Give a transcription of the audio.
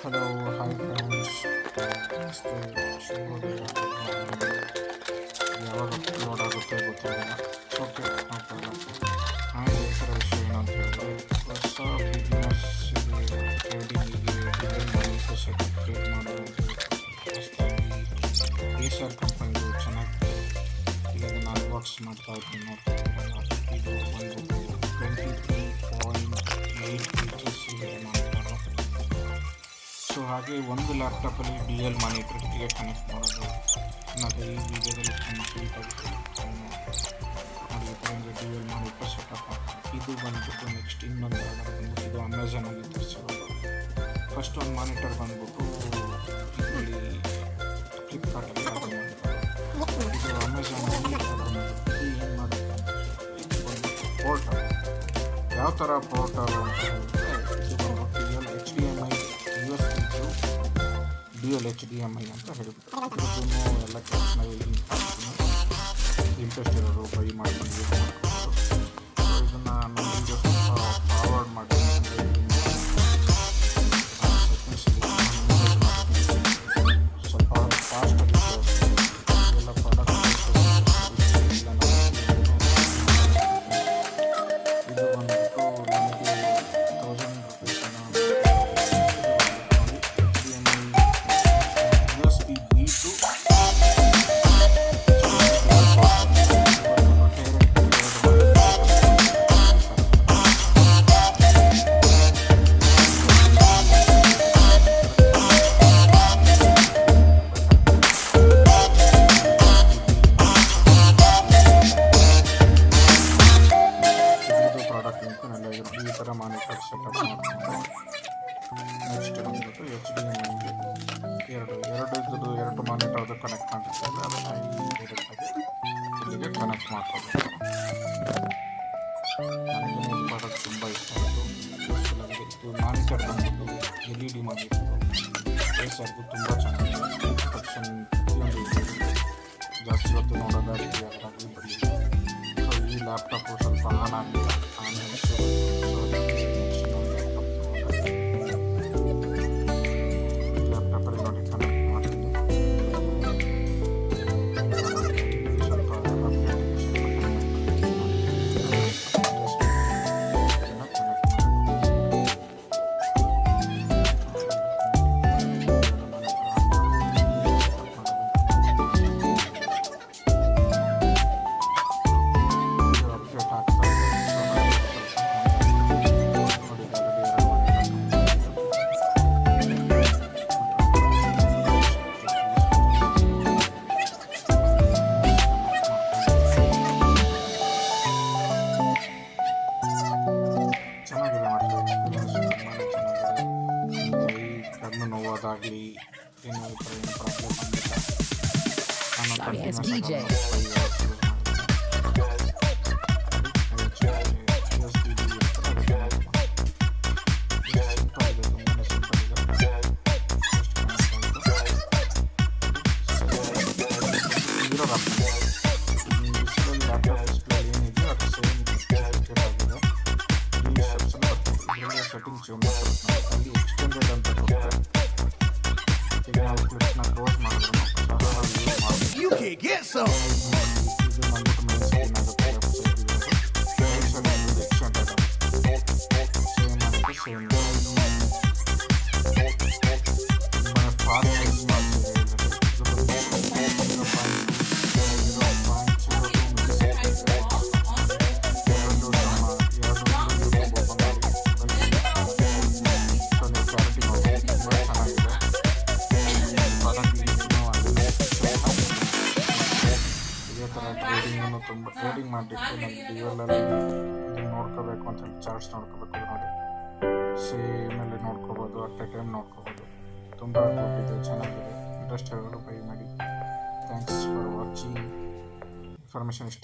Hello hi friends, ಶುಭೋದಯ. ಯಾವಾಗ upload ಆಗುತ್ತೆ ಗೊತ್ತಿಲ್ಲ. Okay, no problem. ನಾನು ಹೇಳ್ತಿರೋ ವಿಷಯ ಏನಂತ ಹೇಳಿದ್ರೆ, ಹೊಸ ಬಿಸ್ನೆಸ್ಸಿಗೆ ಟ್ರೇಡಿಂಗಿಗೆ ಡಿಸೈನ್ ಮಾಡಿ ಸೆಟ್ ಕ್ರಿಯೇಟ್ ಮಾಡೋದು ಹೊಸದಾಗಿ ಏಷರ್ ಕಂಪನಿದು ಚೆನ್ನಾಗಿದೆ. ಈಗ ಅದನ್ನು ಅನ್ಬಾಕ್ಸ್ ಮಾಡ್ತಾ ಇದ್ದೀನಿ, ನೋಡ್ತಿದ್ದೀರಲ್ಲ. ಇದು ಬಂದು 23.8 ಫೀಚರ್ಸ್ ಇದೆ ಮಾಡ್ತಾರೆ. ಸೊ ಹಾಗೆ ಒಂದು ಲ್ಯಾಪ್ಟಾಪಲ್ಲಿ DL ಮಾನಿಟರ್ಗೆ ಕನೆಕ್ಟ್ ಮಾಡೋದು ಅನ್ನೋದು ಈ ವಿಡಿಯೋದಲ್ಲಿ ಕಂಪ್ಲೀಟಾಗಿ ನೋಡಿ. DL ಮಾನಿಟರ್ ಸೆಟಪ್ ಇದು ಬಂದ್ಬಿಟ್ಟು ನೆಕ್ಸ್ಟ್ ಇನ್ನೊಂದು ಆರ್ಡರ್ ಬಂದ್ಬಿಟ್ಟು ಇದು ಅಮೆಝಾನಲ್ಲಿ ತರಿಸಿರೋದು. ಫಸ್ಟ್ ಒಂದು ಮಾನಿಟರ್ ಬಂದ್ಬಿಟ್ಟು ಇದರಲ್ಲಿ ಫ್ಲಿಪ್ಕಾರ್ಟಲ್ಲಿ ಆರ್ಡರ್ ಮಾಡಿರೋದು. ಇದು ಅಮೆಝಾನಲ್ಲಿ ಆರ್ಡರ್ ಮಾಡಿರೋದು. ಇದು ಏನು ಮಾಡುತ್ತೆ ಇದು ಬಂದ್ಬಿಟ್ಟು ಪೋರ್ಟರ್. ಯಾವ ಥರ ಪೋರ್ಟರ್ ಅಂತ ಹೇಳಿದ್ರೆ, ಇದು ಬಂದ್ಬಿಟ್ಟು DL HDMI ಅಂತ ಹೇಳ್ಬಿಟ್ಟು ಇದನ್ನು ಎಲ್ಲ ಕೆಲಸನಾಗ ಇಂಟ್ರೆಸ್ಟ್ ಇರೋರು ಬೈ ಮಾಡ್ಕೊಂಡು ಯೂಸ್ ಮಾಡ್ಕೊಂಡು ಇದನ್ನು ನಾನು ವೀಡಿಯೋ ಸ್ವಲ್ಪ ಫಾರ್ವರ್ಡ್ ಮಾಡಿ ಸ್ವಲ್ಪ ಫಾಸ್ಟಾಗಿ ಎಲ್ಲ ಪ್ರಾಡಕ್ಟ್ ಇದು ಬಂದ್ಬಿಟ್ಟು ನನಗೆ 1000 ಈ ಥರ ಮಾನಿಟರ್ ಸೆಟಪ್ ಮಾಡಿಕೊಂಡು ನೆಕ್ಸ್ಟ್ ಬಂದ್ಬಿಟ್ಟು HDMI ಎರಡು ಮಾನಿಟರ್ದು ಕನೆಕ್ಟ್ ಮಾಡಿರ್ತಾರೆ. ಅದನ್ನು ಇಲ್ಲಿಗೆ ಕನೆಕ್ಟ್ ಮಾಡ್ಕೋಬೇಕು. ನನಗೆ ಈ ಪ್ರಾಡಕ್ಟ್ ತುಂಬ ಇಷ್ಟ ಆಯಿತು, ಯೂಸ್ಫುಲ್ ಆಗಿದೆ. ಇದು ಮಾನಿಟರ್ ಬಂದ್ಬಿಟ್ಟು LED ಮಾನಿಟರು ಏಸರ್ದು ತುಂಬ ಚೆನ್ನಾಗಿದೆ. ಪ್ರೊಟೆಕ್ಷನ್ ಪ್ರತಿಯೊಂದು ಜಾಸ್ತಿ ಹೊತ್ತು ನೋಡೋದಾಗಲಿ ಅದರಾಗಲಿ ಬರಲಿಲ್ಲ. ಸೊ ಈ ಲ್ಯಾಪ್ಟಾಪು ಸ್ವಲ್ಪ ಆನ್ ಆಗಲಿಲ್ಲ. ಲ್ಯಾಪ್ಟಾಪಲ್ಲಿ ನೋಡಿ ಕನೆಕ್ಟ್ ಮಾಡ್ತೀನಿ. ಸ್ವಲ್ಪ ಕಣ್ಣು ನೋವೋದಾಗಲಿ ಏನು ಪ್ರಾಬ್ಲಮ್ ಬಂದಿಲ್ಲ. ನಾನು ಸೆಟ್ಟಿಂಗ್ಸ್ ಅಲ್ಲಿ ಎಕ್ಸ್ಟೆಂಡೆಡ್ ಅಂತ ಕೊಟ್ಟರೆ ಈಗ ನಾವು ಕ್ಲಿಪ್ನ ಕ್ಲೋಸ್ ಮಾಡಿದ್ರು ಇದು ಬಂದ್ಬಿಟ್ಟು ಮೇನ್ ಸ್ಕ್ರೀನ್ ಆಗುತ್ತೆ. Left side right side extended same ಆಗುತ್ತೆ. ಸೇಮ್ ತುಂಬಾ ಫಾಸ್ಟ್ ಯೂಸ್ ಮಾಡ್ತಿದೆ. ಟ್ರೇಡಿಂಗನ್ನು ತುಂಬ ಟ್ರೇಡಿಂಗ್ ಮಾಡಲಿಕ್ಕೆ ನಮಗೆ DLಲ್ಲಿ ಇದನ್ನು ನೋಡ್ಕೋಬೇಕು ಅಂತ ಹೇಳಿ ಚಾರ್ಟ್ಸ್ ನೋಡ್ಕೋಬೇಕು ನೋಡಿ ಸೇಮಲ್ಲಿ ನೋಡ್ಕೋಬೋದು, ಅಟ್ ಎ ಟೈಮ್ ನೋಡ್ಕೋಬೋದು. ತುಂಬ ದುಡ್ಡಿದೆ, ಚೆನ್ನಾಗಿದೆ. ಇಂಟ್ರೆಸ್ಟ್ ಇರೋರು ಬೈ ಮಾಡಿ. Thanks for watching. ಇನ್ಫಾರ್ಮೇಷನ್ ಇಷ್ಟ